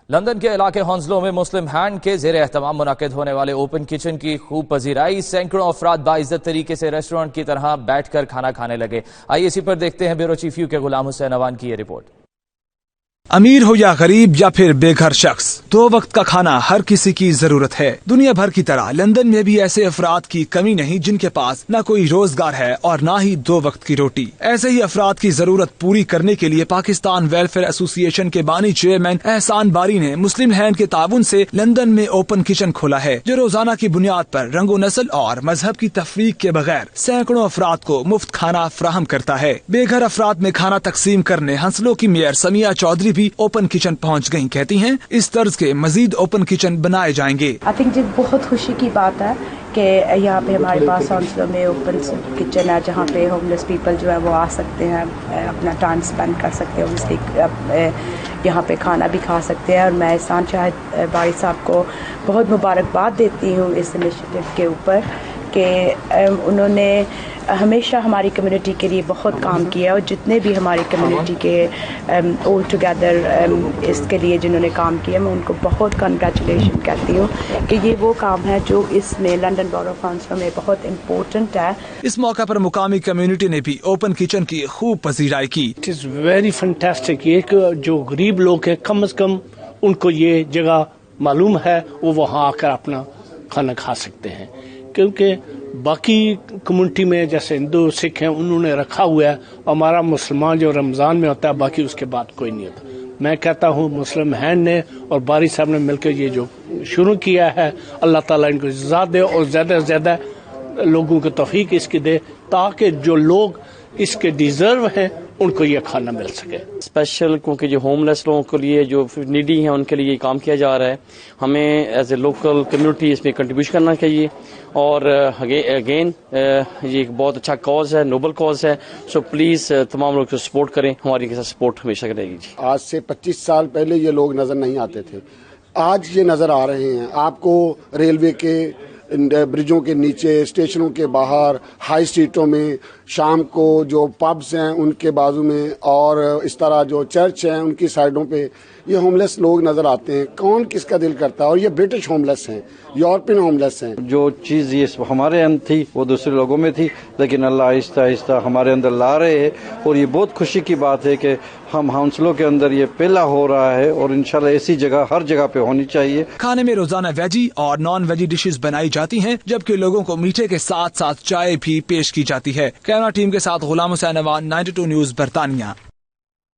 London کے علاقے ہانسلو میں مسلم ہینڈ کے زیر اہتمام منعقد ہونے والے اوپن کچن کی خوب پذیرائی، سینکڑوں افراد باعزت طریقے سے ریسٹورنٹ کی طرح بیٹھ کر کھانا کھانے لگے۔ آئیے اسی پر دیکھتے ہیں بیورو چیف یو کے غلام حسین اوان کی یہ رپورٹ۔ امیر ہو یا غریب یا پھر بے گھر شخص، دو وقت کا کھانا ہر کسی کی ضرورت ہے۔ دنیا بھر کی طرح لندن میں بھی ایسے افراد کی کمی نہیں جن کے پاس نہ کوئی روزگار ہے اور نہ ہی دو وقت کی روٹی۔ ایسے ہی افراد کی ضرورت پوری کرنے کے لیے پاکستان ویلفیئر ایسوسی ایشن کے بانی چیئرمین احسان باری نے مسلم ہینڈ کے تعاون سے لندن میں اوپن کچن کھولا ہے، جو روزانہ کی بنیاد پر رنگ و نسل اور مذہب کی تفریق کے بغیر سینکڑوں افراد کو مفت کھانا فراہم کرتا ہے۔ بے گھر افراد میں کھانا تقسیم کرنے ہنسلو کی میئر سمیہ چودھری بھی اوپن کچن پہنچ گئی، کہتی ہیں اس طرز کے مزید اوپن کچن بنائے جائیں گے۔ آئی تھنک بہت خوشی کی بات ہے کہ یہاں پہ ہمارے پاس ہانسلو میں اوپن کچن ہے، جہاں پہ ہوم لیس پیپل جو ہے وہ آ سکتے ہیں، اپنا ٹائم اسپینڈ کر سکتے ہیں، اس لیے یہاں پہ کھانا بھی کھا سکتے ہیں۔ اور میں احسان شاہد باری صاحب کو بہت مبارکباد دیتی ہوں اس انیشیٹو کے اوپر کہ انہوں نے ہمیشہ ہماری کمیونٹی کے لیے بہت کام کیا، اور جتنے بھی ہماری کمیونٹی کے آل ٹوگیدر اس کے لیے جنہوں نے کام کیا، میں ان کو بہت کنگریچولیشن کہتی ہوں کہ یہ وہ کام ہے جو اس میں لنڈن بورو آف ہانسلو میں بہت امپورٹنٹ ہے۔ اس موقع پر مقامی کمیونٹی نے بھی اوپن کچن کی خوب پذیرائی کی۔ اٹ از ویری فنٹاسٹک، یہ کہ جو غریب لوگ ہیں کم از کم ان کو یہ جگہ معلوم ہے، وہ وہاں آ کر اپنا کھانا کھا سکتے ہیں، کیونکہ باقی کمیونٹی میں جیسے ہندو سکھ ہیں انہوں نے رکھا ہوا ہے، ہمارا مسلمان جو رمضان میں ہوتا ہے باقی اس کے بعد کوئی نہیں ہوتا۔ میں کہتا ہوں مسلم ہینڈ نے اور باری صاحب نے مل کر یہ جو شروع کیا ہے، اللہ تعالیٰ ان کو عزت دے اور زیادہ سے زیادہ لوگوں کو توفیق اس کی دے، تاکہ جو لوگ اس کے ڈیزرو ہیں ان کو یہ کھانا مل سکے۔ اسپیشل کیونکہ جو ہوم لیس لوگوں کے لیے جو نیڈی ہیں ان کے لیے کام کیا جا رہا ہے، ہمیں ایز اے لوکل کمیونٹی اس میں کنٹریبیوٹ کرنا چاہیے، اور اگین یہ ایک بہت اچھا کاز ہے، نوبل کاز ہے، سو پلیز تمام لوگ کو سپورٹ کریں، ہماری کے ساتھ سپورٹ ہمیشہ رہے گی۔ آج سے 25 سال پہلے یہ لوگ نظر نہیں آتے تھے، آج یہ نظر آ رہے ہیں آپ کو۔ ریلوے کے برجوں کے نیچے، اسٹیشنوں کے باہر، ہائی اسٹریٹوں میں، شام کو جو پبز ہیں ان کے بازو میں، اور اس طرح جو چرچ ہیں ان کی سائڈوں پہ یہ ہوم لیس لوگ نظر آتے ہیں۔ کون کس کا دل کرتا ہے؟ اور یہ برٹش ہوم لیس ہیں، یورپین ہوم لیس ہیں۔ جو چیز یہ ہمارے اندر تھی وہ دوسرے لوگوں میں تھی، لیکن اللہ آہستہ آہستہ ہمارے اندر لا رہے ہیں، اور یہ بہت خوشی کی بات ہے کہ ہم ہانسلو کے اندر یہ پہلا ہو رہا ہے، اور انشاءاللہ ایسی جگہ ہر جگہ پہ ہونی چاہیے۔ کھانے میں روزانہ ویجی اور نان ویجی ڈشز بنائی جاتی ہیں، جبکہ لوگوں کو میٹھے کے ساتھ ساتھ چائے بھی پیش کی جاتی ہے۔ کیمرہ ٹیم کے ساتھ غلام حسین اوان، 92 نیوز برطانیہ۔